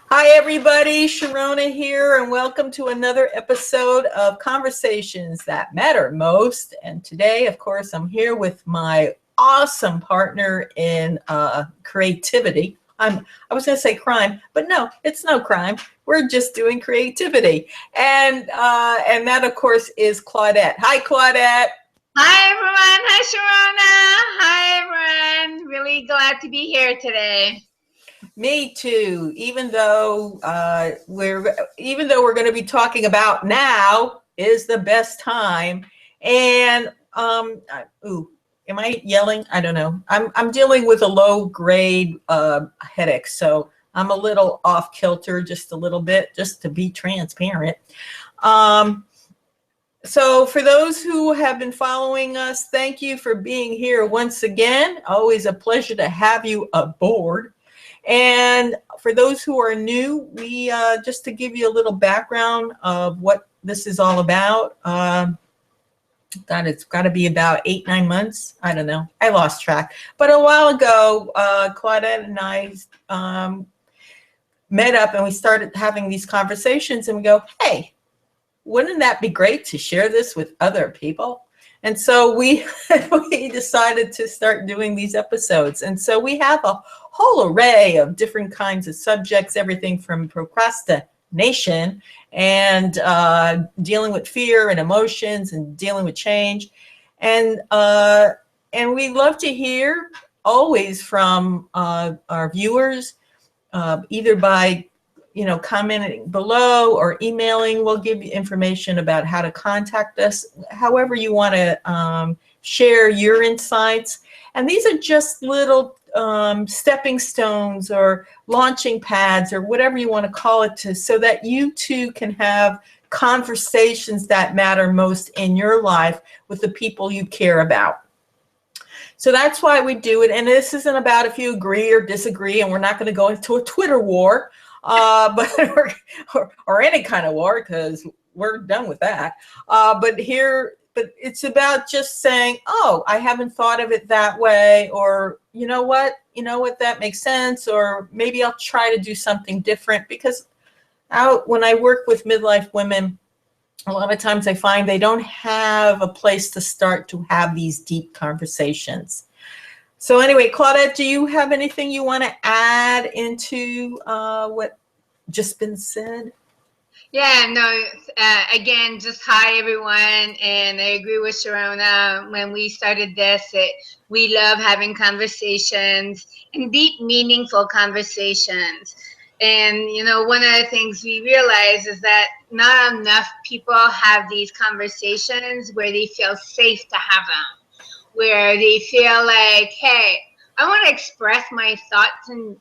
Hi, everybody. Sharona here, and welcome to another episode of Conversations That Matter Most. And today, of course, I'm here with my awesome partner in creativity. I was going to say crime, but no, it's no crime. We're just doing creativity, and that, of course, is Claudette. Hi, Claudette. Hi everyone. Hi Sharona. Hi everyone. Really glad to be here today. Me too. Even though we're going to be talking about now is the best time, and ooh, am I yelling? I don't know. I'm dealing with a low grade headache, so I'm a little off kilter, just a little bit, just to be transparent. Um, so for those who have been following us, thank you for being here once again. Always a pleasure to have you aboard. And for those who are new, we just to give you a little background of what this is all about. God, it's got to be about 8, 9 months. I don't know. I lost track. But a while ago, Claudette and I met up and we started having these conversations. And we go, hey, wouldn't that be great to share this with other people? And so we we decided to start doing these episodes. And so we have a whole array of different kinds of subjects, everything from procrastination and dealing with fear and emotions and dealing with change. And we love to hear always from our viewers, either by commenting below or emailing. We'll give you information about how to contact us, however you want to share your insights. And these are just little stepping stones or launching pads or whatever you want to call it, so that you too can have conversations that matter most in your life with the people you care about. So that's why we do it. And this isn't about if you agree or disagree, and we're not going to go into a Twitter war, but or any kind of war, because we're done with that. But it's about just saying, oh, I haven't thought of it that way, or you know what, that makes sense, or maybe I'll try to do something different. Because when I work with midlife women, a lot of times I find they don't have a place to start to have these deep conversations. So anyway, Claudette, do you have anything you want to add into what just been said? Yeah, no, again, just hi everyone. And I agree with Sharona. When we started this, we love having conversations and deep, meaningful conversations. And, one of the things we realize is that not enough people have these conversations where they feel safe to have them, where they feel like, hey, I want to express my thoughts and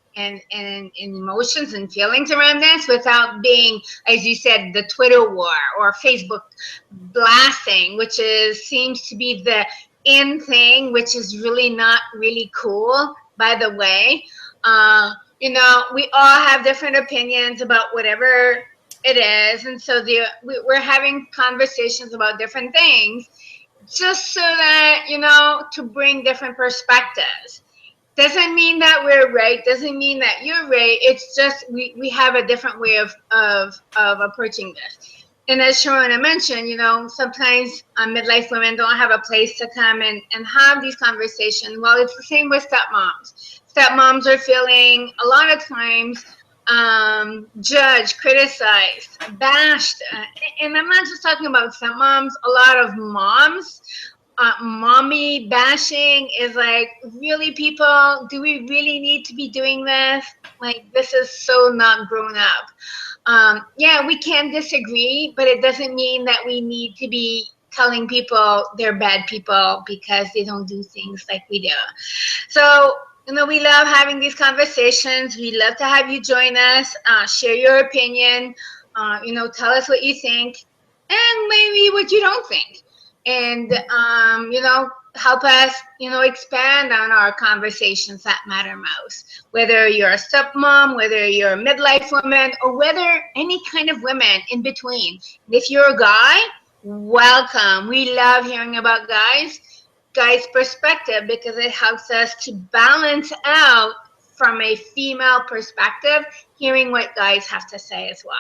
emotions and feelings around this without being, as you said, the Twitter war or Facebook blasting, which seems to be the in thing, which is really not really cool, by the way. We all have different opinions about whatever it is. And so we're having conversations about different things, just so that, to bring different perspectives. Doesn't mean that we're right, doesn't mean that you're right. It's just we have a different way of approaching this. And as Sharona mentioned, sometimes midlife women don't have a place to come and have these conversations. Well, it's the same with stepmoms. Stepmoms are feeling a lot of times judged, criticized, bashed. And I'm not just talking about stepmoms, a lot of moms. Mommy bashing is like, really, people, do we really need to be doing this? Like, this is so not grown up. Yeah, we can disagree, but it doesn't mean that we need to be telling people they're bad people because they don't do things like we do. So, we love having these conversations. We love to have you join us, share your opinion, tell us what you think and maybe what you don't think. And, help us, expand on our conversations that matter most. Whether you're a stepmom, whether you're a midlife woman, or whether any kind of women in between. And if you're a guy, welcome. We love hearing about guys' perspective, because it helps us to balance out from a female perspective hearing what guys have to say as well.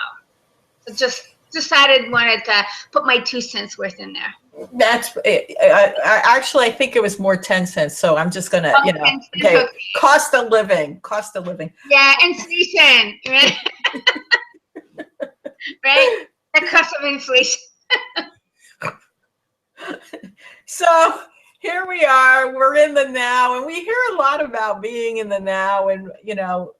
So just wanted to put my 2 cents worth in there. That's actually, I think it was more 10 cents. So I'm just gonna, Oh, you know, 10 cents, okay, okay. cost of living. Yeah, inflation, right? Right? The cost of inflation. So here we are, we're in the now, and we hear a lot about being in the now, and, you know,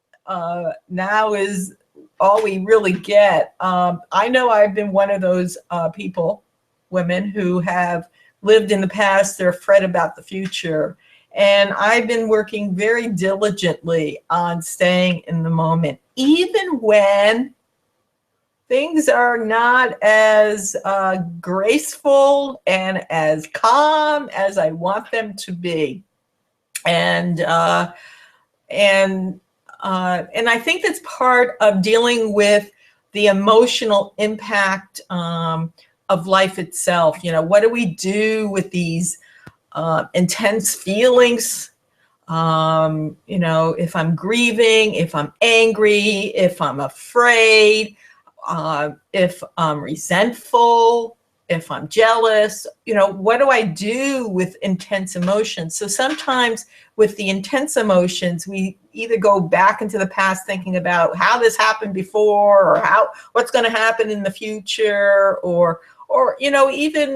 now is all we really get. I know I've been one of those women who have lived in the past, they're afraid about the future. And I've been working very diligently on staying in the moment, even when things are not as graceful and as calm as I want them to be. And I think that's part of dealing with the emotional impact of life itself. You know, what do we do with these intense feelings? You know, if I'm grieving, if I'm angry, if I'm afraid, if I'm resentful, if I'm jealous, you know, what do I do with intense emotions? So sometimes with the intense emotions, we either go back into the past thinking about how this happened before, or what's going to happen in the future, or you know, even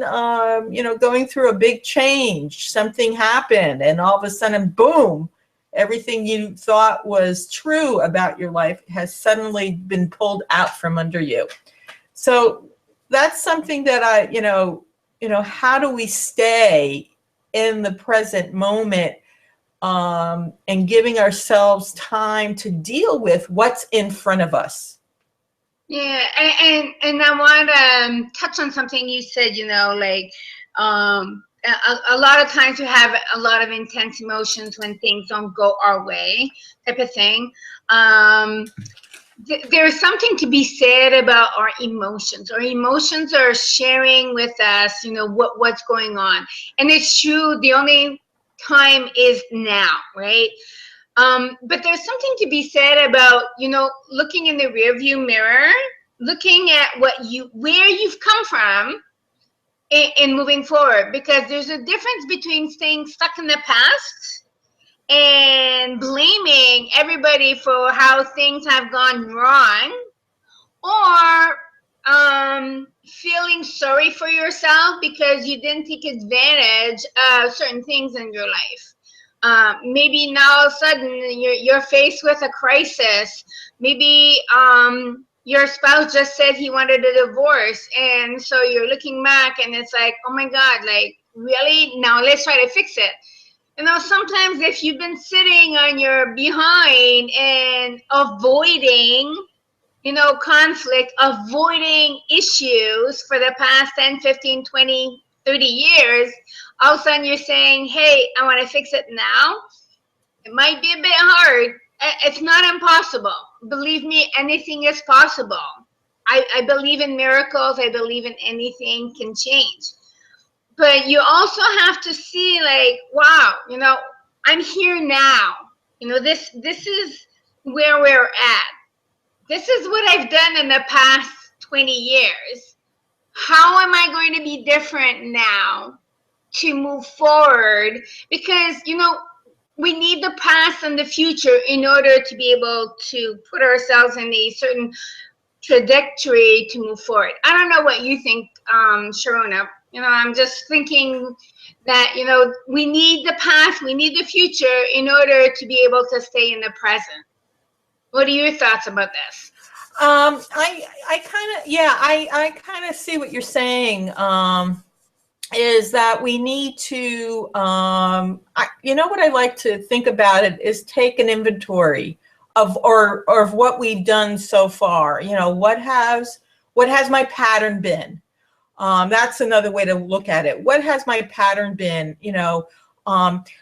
you know, going through a big change, something happened, and all of a sudden, boom, everything you thought was true about your life has suddenly been pulled out from under you. So that's something that you know, how do we stay in the present moment and giving ourselves time to deal with what's in front of us? Yeah, and I want to touch on something you said, you know, like a lot of times we have a lot of intense emotions when things don't go our way, type of thing. There's something to be said about our emotions. Our emotions are sharing with us, you know, what's going on. And it's true, the only time is now, right? But there's something to be said about, you know, looking in the rearview mirror, looking at where you've come from, and moving forward. Because there's a difference between staying stuck in the past and blaming everybody for how things have gone wrong, or feeling sorry for yourself because you didn't take advantage of certain things in your life. Maybe now all of a sudden you're faced with a crisis. Maybe your spouse just said he wanted a divorce, and so you're looking back and it's like, oh my God, like, really? Now let's try to fix it. You know, sometimes if you've been sitting on your behind and avoiding, you know, conflict, avoiding issues for the past 10, 15, 20, 30 years, all of a sudden you're saying, hey, I want to fix it now. It might be a bit hard. It's not impossible. Believe me, anything is possible. I believe in miracles. I believe in anything can change. But you also have to see, like, wow, you know, I'm here now. You know, this is where we're at. This is what I've done in the past 20 years. How am I going to be different now to move forward? Because, you know, we need the past and the future in order to be able to put ourselves in a certain trajectory to move forward. I don't know what you think, Sharona. You know, I'm just thinking that, you know, we need the past, we need the future in order to be able to stay in the present. What are your thoughts about this? I kind of see what you're saying. Is that we need to, you know, what I like to think about it is take an inventory of of what we've done so far. You know, what has my pattern been? That's another way to look at it. What has my pattern been? You know,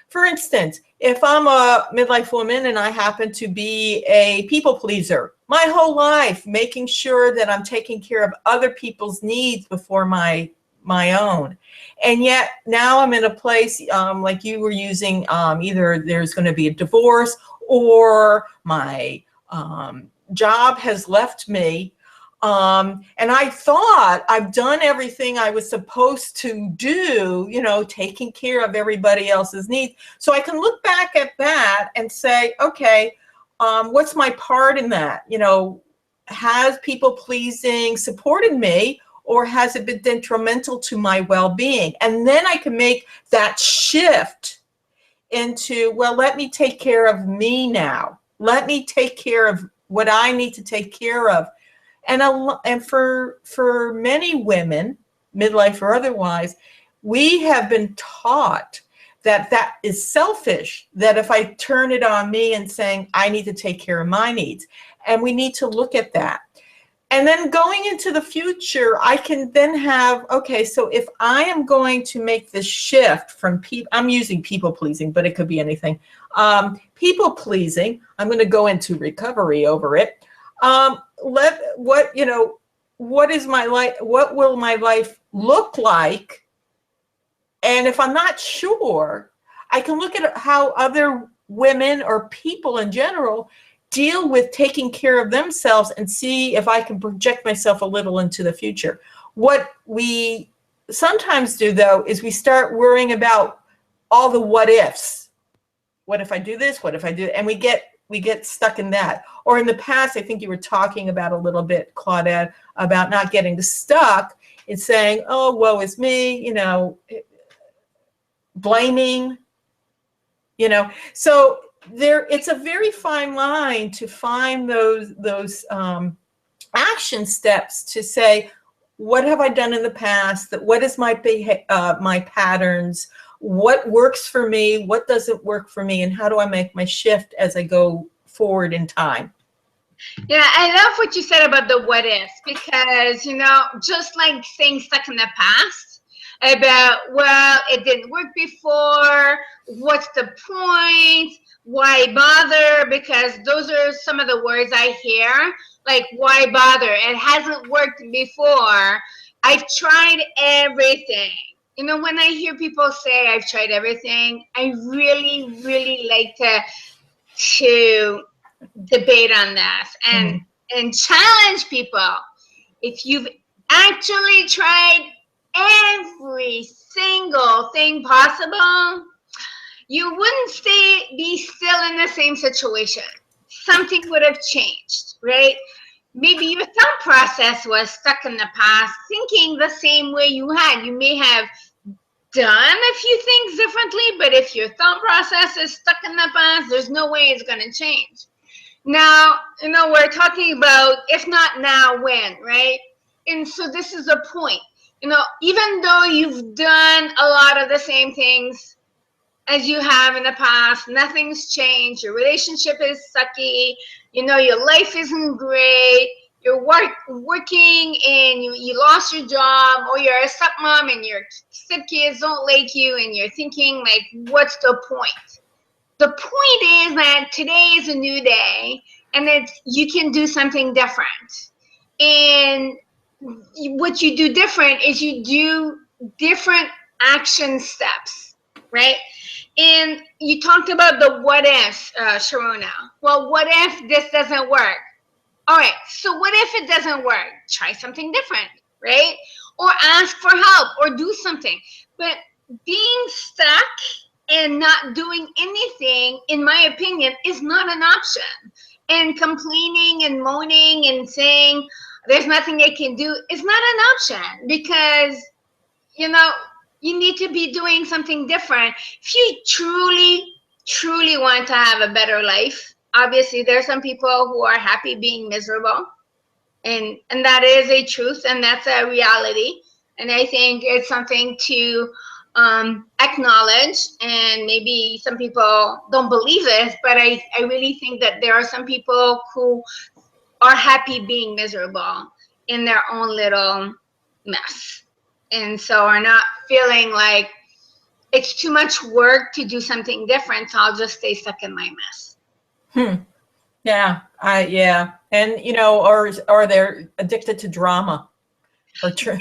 for instance, if I'm a midlife woman and I happen to be a people pleaser my whole life, making sure that I'm taking care of other people's needs before my own. And yet now I'm in a place like you were using, either there's going to be a divorce, or my job has left me. And I thought I've done everything I was supposed to do, you know, taking care of everybody else's needs. So I can look back at that and say, okay, what's my part in that? You know, has people pleasing supported me, or has it been detrimental to my well-being? And then I can make that shift into, well, let me take care of me now. Let me take care of what I need to take care of. And for many women, midlife or otherwise, we have been taught that that is selfish, that if I turn it on me and saying, I need to take care of my needs, and we need to look at that. And then going into the future, I can then have, okay, so if I am going to make this shift from I'm using people pleasing, but it could be anything. People pleasing, I'm going to go into recovery over it. What is my life? What will my life look like? And if I'm not sure, I can look at how other women or people in general deal with taking care of themselves and see if I can project myself a little into the future. What we sometimes do, though, is we start worrying about all the what ifs. What if I do this? What if I do? And we get stuck in that. Or in the past, I think you were talking about a little bit, Claudette, about not getting stuck in saying, oh, woe is me, you know, blaming, you know. So it's a very fine line to find those action steps to say, what have I done in the past? What is my patterns? What works for me? What doesn't work for me? And how do I make my shift as I go forward in time? Yeah, I love what you said about the what ifs, because, you know, just like staying stuck in the past about, well, it didn't work before, what's the point, why bother? Because those are some of the words I hear, like, why bother? It hasn't worked before. I've tried everything. You know, when I hear people say I've tried everything, I really, really like to debate on this and challenge people. If you've actually tried every single thing possible, you wouldn't be still in the same situation. Something would have changed, right? Maybe your thought process was stuck in the past, thinking the same way you had. You may have done a few things differently, but if your thought process is stuck in the past, there's no way it's going to change. Now, you know, we're talking about, if not now, when, right? And so this is a point. You know, even though you've done a lot of the same things as you have in the past, nothing's changed, your relationship is sucky, you know, your life isn't great, you're working and you lost your job, or you're a stepmom and your stepkids don't like you, and you're thinking, like, what's the point? The point is that today is a new day, and that you can do something different. And what you do different is you do different action steps, right? And you talked about the what ifs, Sharona. Well, what if this doesn't work? All right, so what if it doesn't work? Try something different, right? Or ask for help, or do something. But being stuck and not doing anything, in my opinion, is not an option. And complaining and moaning and saying there's nothing I can do is not an option, because, you know, you need to be doing something different. If you truly, truly want to have a better life, obviously there are some people who are happy being miserable, and that is a truth, and that's a reality. And I think it's something to acknowledge. And maybe some people don't believe this, but I really think that there are some people who are happy being miserable in their own little mess, and so are not feeling like it's too much work to do something different, so I'll just stay stuck in my mess. Yeah, yeah. And, you know, or they're addicted to drama. Or Yes.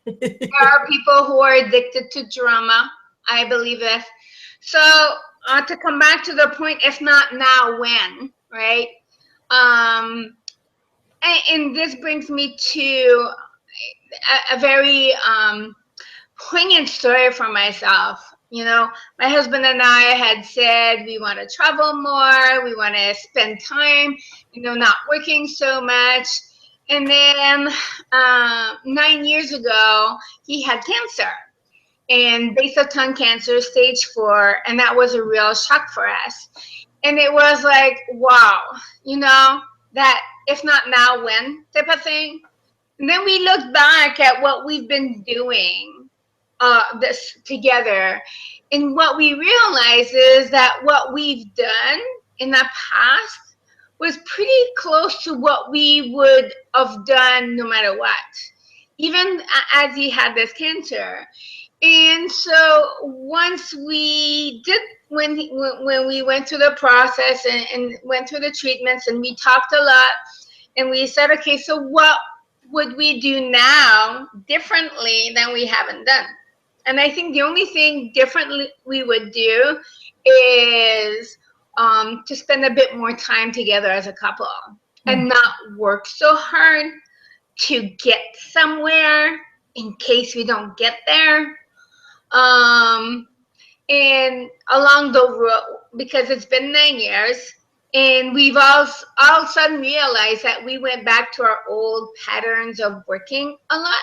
There are people who are addicted to drama. I believe this. So to come back to the point, if not now, when, right? and this brings me to a very poignant story for myself. You know, my husband and I had said we want to travel more, we want to spend time, you know, not working so much. And then 9 years ago, he had cancer and basal tongue cancer, stage 4, and that was a real shock for us. And it was like, wow, you know, that if not now, when type of thing. And then we looked back at what we've been doing this together. And what we realized is that what we've done in the past was pretty close to what we would have done no matter what, even as he had this cancer. And so once we did, when we went through the process and went through the treatments, and we talked a lot, and we said, okay, so what would we do now differently than we haven't done? And I think the only thing differently we would do is to spend a bit more time together as a couple and not work so hard to get somewhere in case we don't get there. And along the road, because it's been 9 years, and we've all of a sudden realized that we went back to our old patterns of working a lot.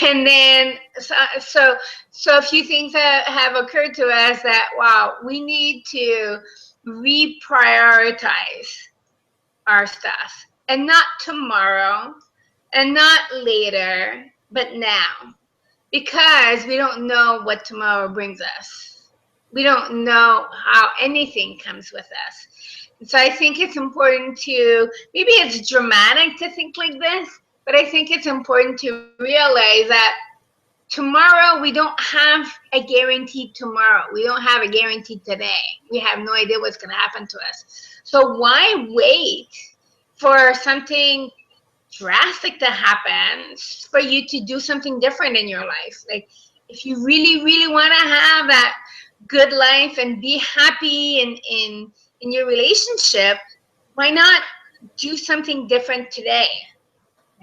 And then, so a few things have occurred to us that, wow, we need to reprioritize our stuff, and not tomorrow and not later, but now, because we don't know what tomorrow brings us. We don't know how anything comes with us. And so I think it's important to, maybe it's dramatic to think like this, but I think it's important to realize that tomorrow, we don't have a guaranteed tomorrow. We don't have a guaranteed today. We have no idea what's going to happen to us. So why wait for something drastic to happen for you to do something different in your life? Like, if you really, really want to have that good life and be happy in your relationship, why not do something different today?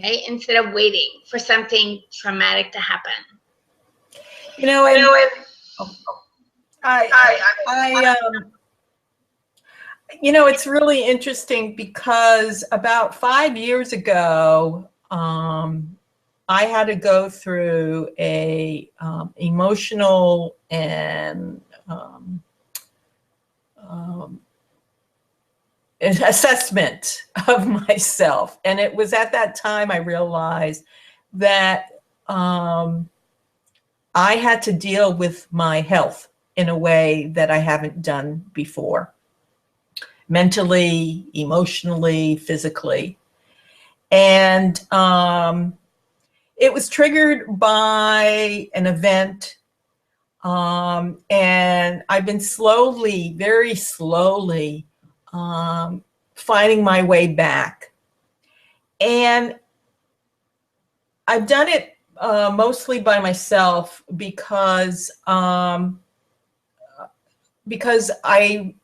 Right? Instead of waiting for something traumatic to happen. You know, and you know, it's really interesting because about 5 years ago, I had to go through a emotional and an assessment of myself. And it was at that time I realized that I had to deal with my health in a way that I haven't done before, mentally, emotionally, physically. And it was triggered by an event. And I've been slowly, very slowly, finding my way back. And I've done it mostly by myself because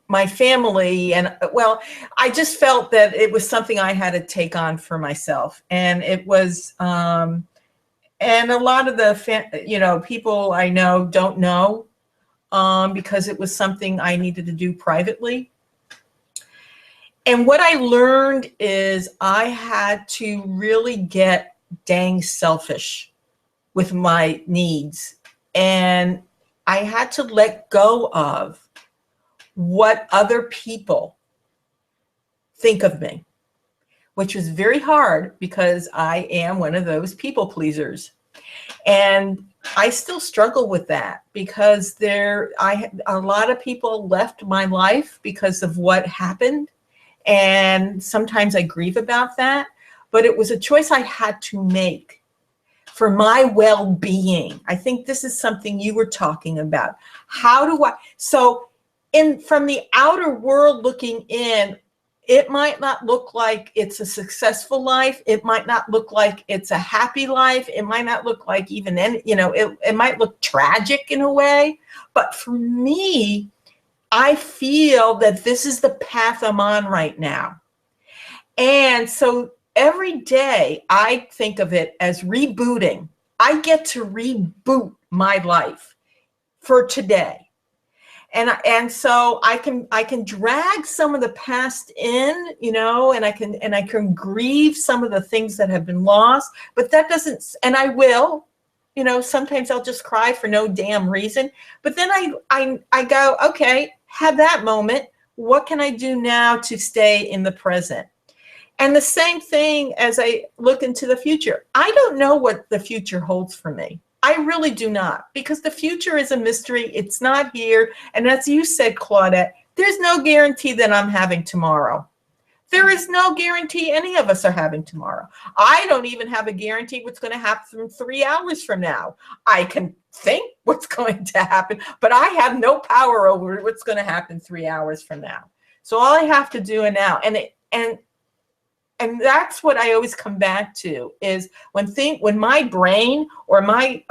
my family and, well, I just felt that it was something I had to take on for myself. And it was, and a lot of the, people I know don't know because it was something I needed to do privately. And what I learned is I had to really get dang selfish with my needs. And I had to let go of what other people think of me, which was very hard because I am one of those people pleasers. And I still struggle with that because a lot of people left my life because of what happened. And sometimes I grieve about that, but it was a choice I had to make for my well-being. I think this is something you were talking about. From the outer world looking in, it might not look like it's a successful life. It might not look like it's a happy life. It might not look like even, it might look tragic in a way. But for me, I feel that this is the path I'm on right now. And so every day I think of it as rebooting. I get to reboot my life for today. And so I can drag some of the past in, you know, and I can grieve some of the things that have been lost, but that doesn't, and I will, you know, sometimes I'll just cry for no damn reason. But then I go, okay, have that moment. What can I do now to stay in the present? And the same thing as I look into the future. I don't know what the future holds for me. I really do not, because the future is a mystery. It's not here. And as you said, Claudette, there's no guarantee that I'm having tomorrow. There is no guarantee any of us are having tomorrow. I don't even have a guarantee what's going to happen 3 hours from now. I can think what's going to happen, but I have no power over what's going to happen 3 hours from now. So all I have to do now, and that's what I always come back to, is when my brain or my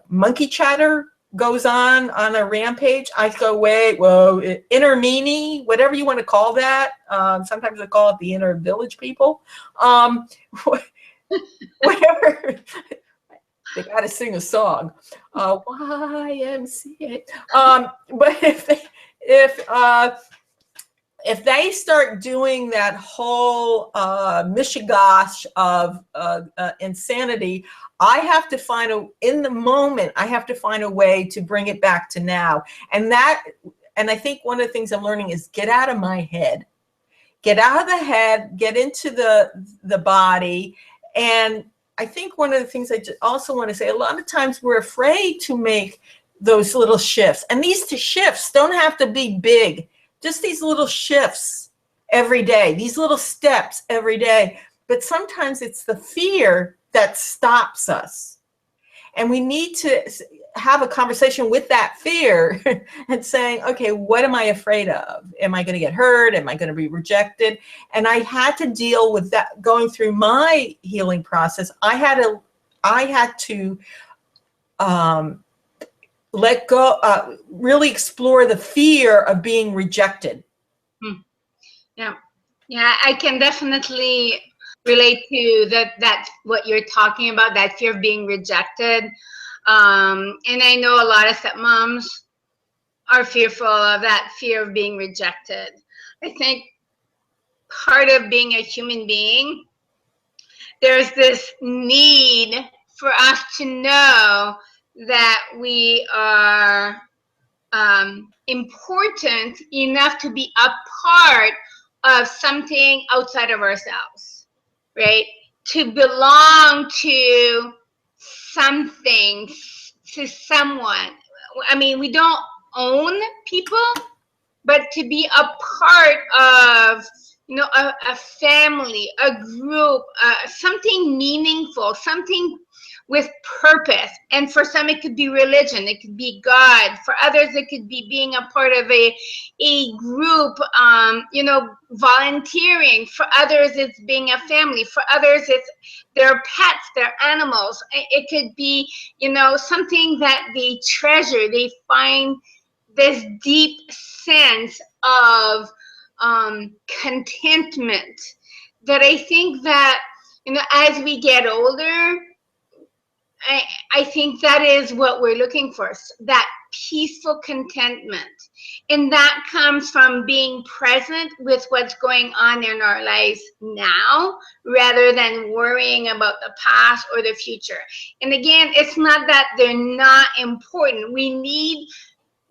monkey chatter goes on a rampage, I go, wait, whoa, inner meanie, whatever you want to call that. Sometimes I call it the inner village people. Whatever. They got to sing a song. YMCA. But if they start doing that whole mishigash of insanity, I have to find in the moment, I have to find a way to bring it back to now. And I think one of the things I'm learning is get out of my head. Get out of the head, get into the body. And I think one of the things I also want to say, a lot of times we're afraid to make those little shifts. And these shifts don't have to be big. Just these little shifts every day, these little steps every day. But sometimes it's the fear that stops us. And we need to have a conversation with that fear and saying, okay, what am I afraid of? Am I going to get hurt? Am I going to be rejected? And I had to deal with that going through my healing process. I had to let go, really explore the fear of being rejected. Yeah, I can definitely relate to that. That's what you're talking about, that fear of being rejected. And I know a lot of stepmoms are fearful of that fear of being rejected. I think part of being a human being, there's this need for us to know that we are important enough to be a part of something outside of ourselves, right? To belong to something, to someone. I mean, we don't own people, but to be a part of, you know, a family, a group, something meaningful, something with purpose. And for some, it could be religion, it could be God. For others, it could be being a part of a group, you know, volunteering. For others, it's being a family. For others, it's their pets, their animals. It could be, you know, something that they treasure. They find this deep sense of contentment that I think that, you know, as we get older, I think that is what we're looking for, that peaceful contentment. And that comes from being present with what's going on in our lives now, rather than worrying about the past or the future. And again, it's not that they're not important. We need,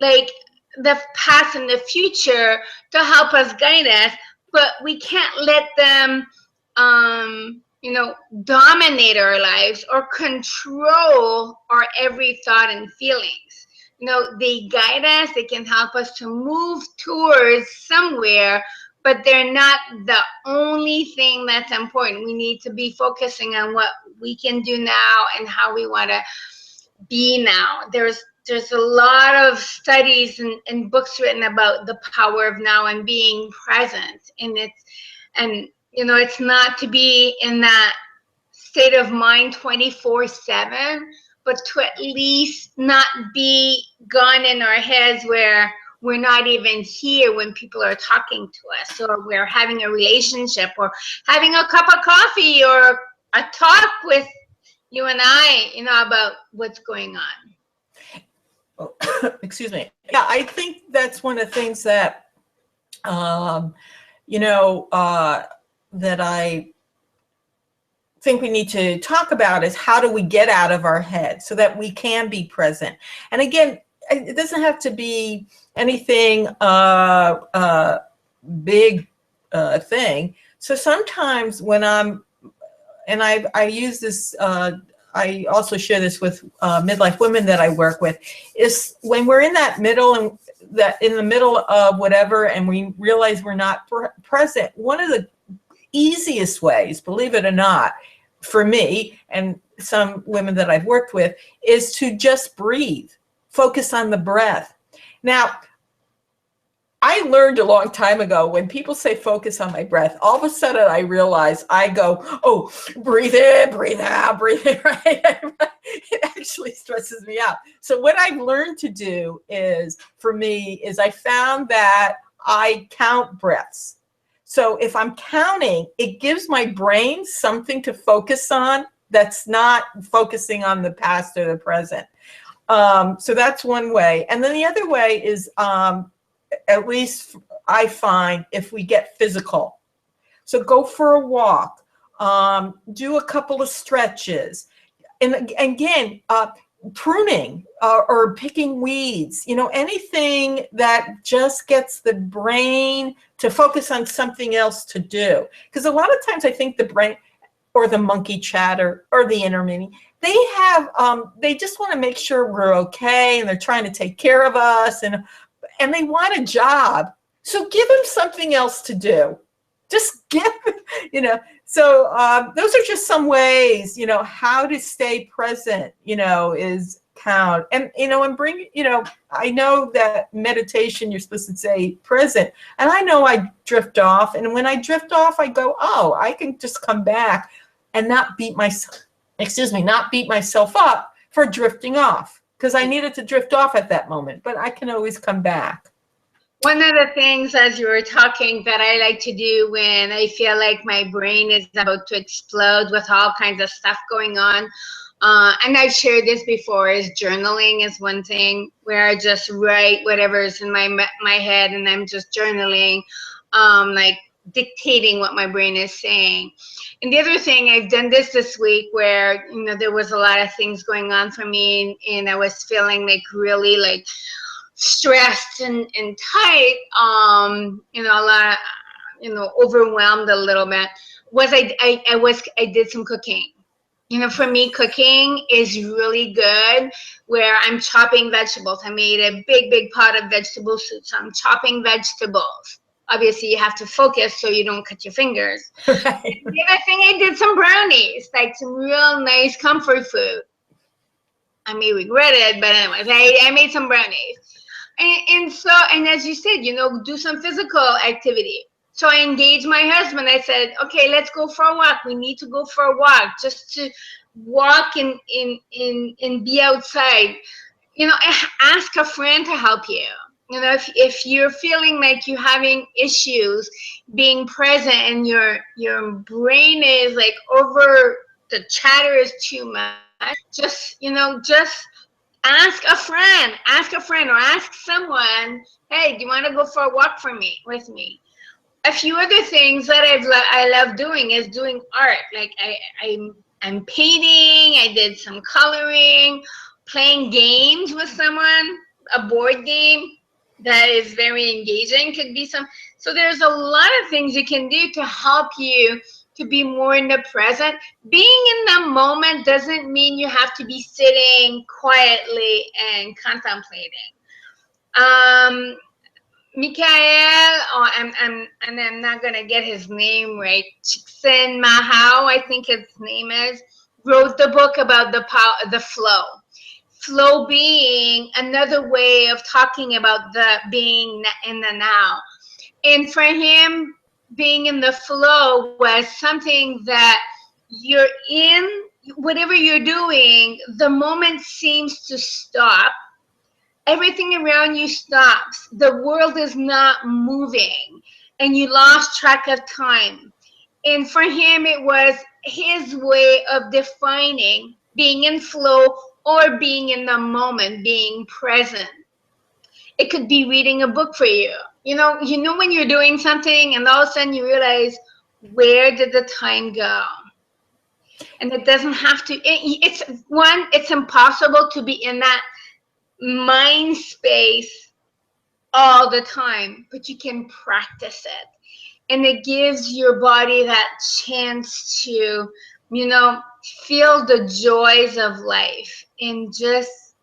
like, the past and the future to help us guide us, but we can't let them you know, dominate our lives or control our every thought and feelings. You know, they guide us, they can help us to move towards somewhere, but they're not the only thing that's important. We need to be focusing on what we can do now and how we want to be now. There's a lot of studies and books written about the power of now and being present. And you know, it's not to be in that state of mind 24/7, but to at least not be gone in our heads where we're not even here when people are talking to us, or we're having a relationship, or having a cup of coffee, or a talk with you and I, about what's going on. Excuse me. Yeah, I think that's one of the things that, that I think we need to talk about is how do we get out of our head so that we can be present. And again, it doesn't have to be anything big thing. So sometimes when and I use this, I also share this with midlife women that I work with, is when we're in that middle and that in the middle of whatever, and we realize we're not present. One of the easiest ways, believe it or not, for me and some women that I've worked with, is to just breathe, focus on the breath. Now, I learned a long time ago, when people say focus on my breath, all of a sudden I realize I go, oh, breathe in, breathe out, breathe in, right? It actually stresses me out. So what I've learned to do is, for me, is I found that I count breaths. So if I'm counting, it gives my brain something to focus on that's not focusing on the past or the present. So that's one way. And then the other way is, at least I find, if we get physical. So go for a walk, do a couple of stretches. And again, pruning or picking weeds, anything that just gets the brain to focus on something else to do. Because a lot of times I think the brain, or the monkey chatter, or the inner mini, they just want to make sure we're okay, and they're trying to take care of us, and they want a job. So give them something else to do. Just give, So those are just some ways, how to stay present, is count. And, and bring, I know that meditation, you're supposed to stay present. And I know I drift off. And when I drift off, I go, oh, I can just come back and not beat myself up for drifting off. Because I needed to drift off at that moment, but I can always come back. One of the things, as you were talking, that I like to do when I feel like my brain is about to explode with all kinds of stuff going on, and I've shared this before, is journaling is one thing, where I just write whatever's in my head, and I'm just journaling, like dictating what my brain is saying. And the other thing, I've done this week, where there was a lot of things going on for me, and I was feeling like really like stressed and tight, a lot, overwhelmed a little bit, was I did some cooking. For me, cooking is really good, where I'm chopping vegetables. I made a big pot of vegetable soup, so I'm chopping vegetables. Obviously, you have to focus so you don't cut your fingers. Right. The other thing, I did some brownies, like some real nice comfort food. I may regret it, but anyways, I made some brownies. And as you said, do some physical activity. So I engaged my husband. I said, okay, let's go for a walk. We need to go for a walk, just to walk and be outside. Ask a friend to help you. If you're feeling like you're having issues being present, and your brain is like the chatter is too much, just ask a friend, or ask someone, hey, do you want to go for a walk with me? A few other things that I love doing is doing art. Like I'm painting, I did some coloring, playing games with someone, a board game that is very engaging could be so there's a lot of things you can do to help you to be more in the present. Being in the moment doesn't mean you have to be sitting quietly and contemplating. Michael, I'm not gonna get his name right. Csikszentmihalyi, I think his name is, wrote the book about the flow. Flow being another way of talking about the being in the now. And for him, being in the flow was something that you're in, whatever you're doing, the moment seems to stop, everything around you stops. The world is not moving, and you lost track of time. And for him, it was his way of defining being in flow or being in the moment, being present. It could be reading a book for you. You know when you're doing something and all of a sudden you realize, where did the time go? And it doesn't have to, it's impossible to be in that mind space all the time, but you can practice it. And it gives your body that chance to, feel the joys of life and just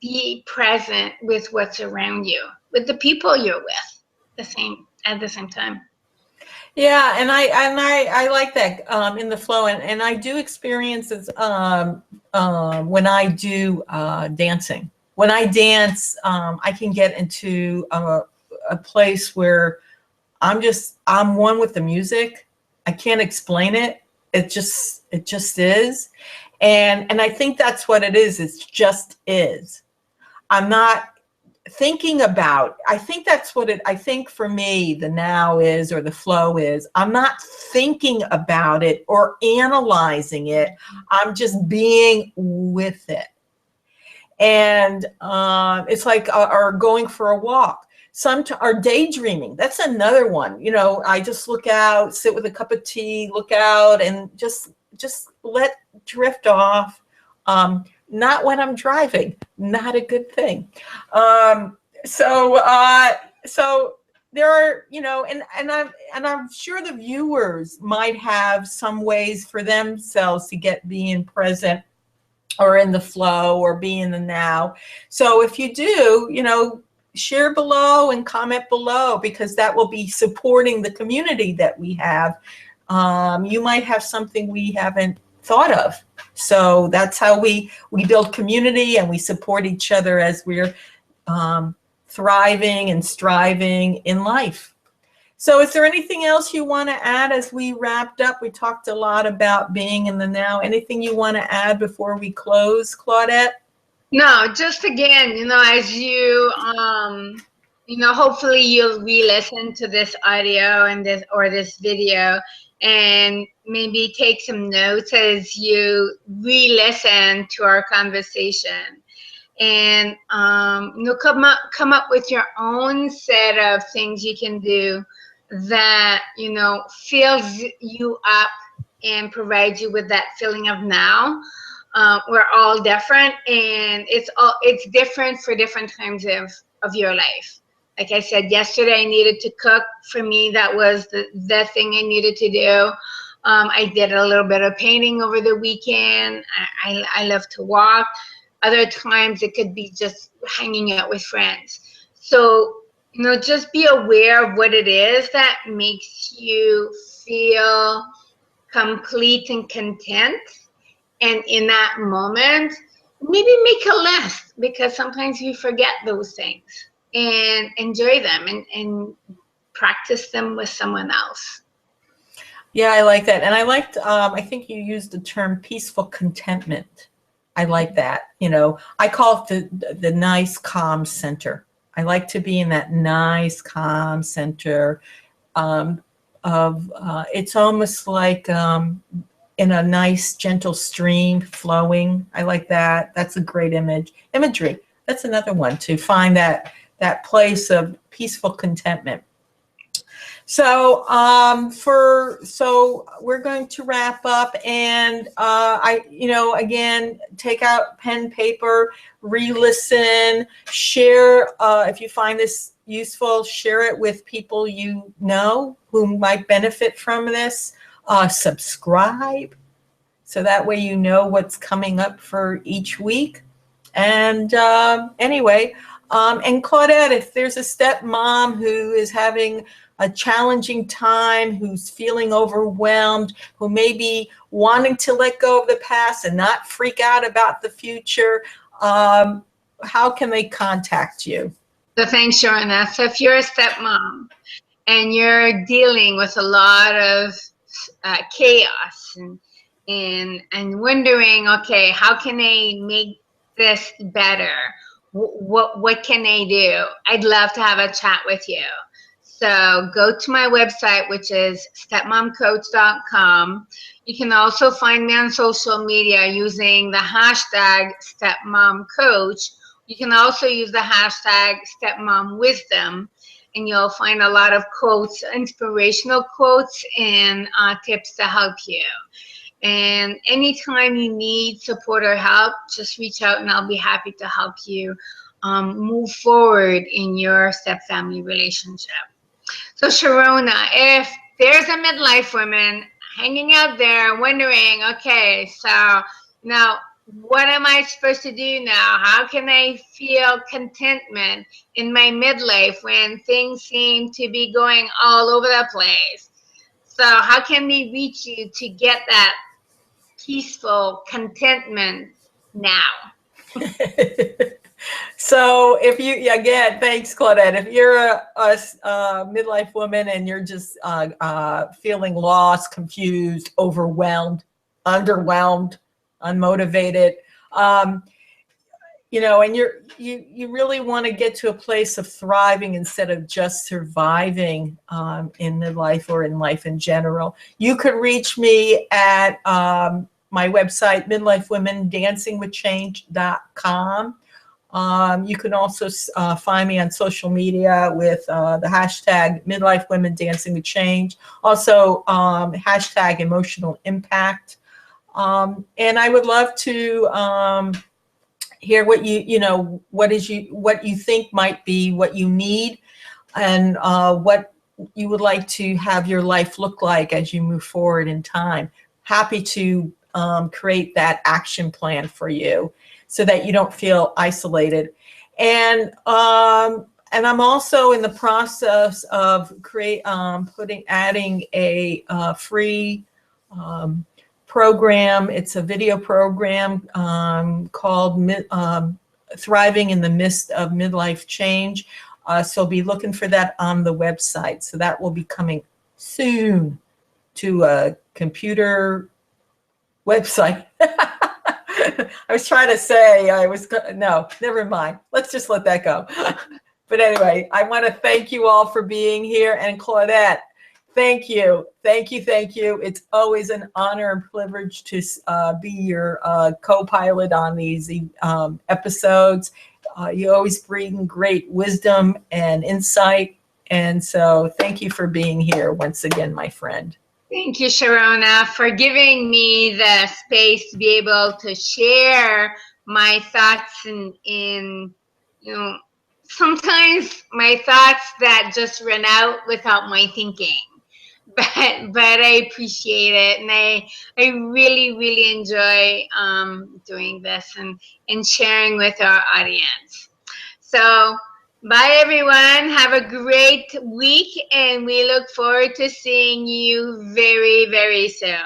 be present with what's around you, with the people you're with at the same time. Yeah, and I like that in the flow, and I do experience it when I do dancing. When I dance, I can get into a place where I'm one with the music. I can't explain it. It just is, and I think that's what it is. It just is. I'm not thinking about. I think that's what I think for me, the now is, or the flow is. I'm not thinking about it or analyzing it. I'm just being with it. And it's like our going for a walk. Our daydreaming. That's another one. I just look out, sit with a cup of tea, look out, and just let drift off. Not when I'm driving. Not a good thing. So there are, and I'm sure the viewers might have some ways for themselves to being present or in the flow or be in the now. So if you do, share below and comment below, because that will be supporting the community that we have. You might have something we haven't thought of. So that's how we build community, and we support each other as we're thriving and striving in life. So is there anything else you want to add as we wrapped up? We talked a lot about being in the now. Anything you want to add before we close, Claudette? No, just again, as you, hopefully you'll re-listen to this audio and this video, and maybe take some notes as you re-listen to our conversation. And come up with your own set of things you can do that fills you up and provides you with that feeling of now. We're all different, and it's different for different times of your life. Like I said yesterday, I needed to cook. For me, that was the thing I needed to do. I did a little bit of painting over the weekend. I love to walk. Other times it could be just hanging out with friends. So, just be aware of what it is that makes you feel complete and content. And in that moment, maybe make a list, because sometimes you forget those things, and enjoy them and practice them with someone else. Yeah, I like that. And I liked, I think you used the term peaceful contentment. I like that. I call it the nice, calm center. I like to be in that nice, calm center it's almost like in a nice, gentle stream flowing. I like that. That's a great imagery. That's another one, to find that place of peaceful contentment. So we're going to wrap up, and again, take out pen, paper, re-listen, share. If you find this useful, share it with people you know who might benefit from this. Subscribe, so that way you know what's coming up for each week. And anyway, and Claudette, if there's a stepmom who is having a challenging time, who's feeling overwhelmed, who may be wanting to let go of the past and not freak out about the future, how can they contact you? So thanks, Sharona. So if you're a stepmom and you're dealing with a lot of chaos and wondering, okay, how can I make this better? what can they do? I'd love to have a chat with you. So go to my website, which is stepmomcoach.com. You can also find me on social media using the hashtag stepmomcoach. You can also use the hashtag stepmomwisdom, and you'll find a lot of quotes, inspirational quotes, and tips to help you. And anytime you need support or help, just reach out and I'll be happy to help you move forward in your step-family relationship. So Sharona, if there's a midlife woman hanging out there wondering, okay, so now what am I supposed to do now? How can I feel contentment in my midlife when things seem to be going all over the place? So how can they reach you to get that peaceful contentment now? So if you, again, thanks, Claudette. If you're a midlife woman and you're just feeling lost, confused, overwhelmed, underwhelmed, unmotivated, you know, and you really want to get to a place of thriving instead of just surviving in midlife or in life in general, you could reach me at my website, midlifewomendancingwithchange.com. You can also find me on social media with the hashtag Midlife Women Dancing with Change, also hashtag Emotional Impact. And I would love to hear what what you think might be what you need, and what you would like to have your life look like as you move forward in time. Happy to create that action plan for you, so that you don't feel isolated. And I'm also in the process of adding a free program. It's a video program called Thriving in the Midst of Midlife Change. So be looking for that on the website. So that will be coming soon to a computer website. I was trying to say no, never mind. Let's just let that go. But anyway, I want to thank you all for being here. And Claudette, thank you. Thank you. Thank you. It's always an honor and privilege to be your co-pilot on these episodes. You always bring great wisdom and insight. And so thank you for being here once again, my friend. Thank you, Sharona, for giving me the space to be able to share my thoughts in sometimes my thoughts that just run out without my thinking. But I appreciate it, and I really, really enjoy doing this and sharing with our audience. So bye, everyone. Have a great week, and we look forward to seeing you very, very soon.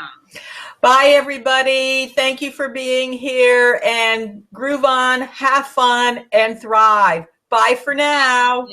Bye, everybody. Thank you for being here, and groove on, have fun, and thrive. Bye for now.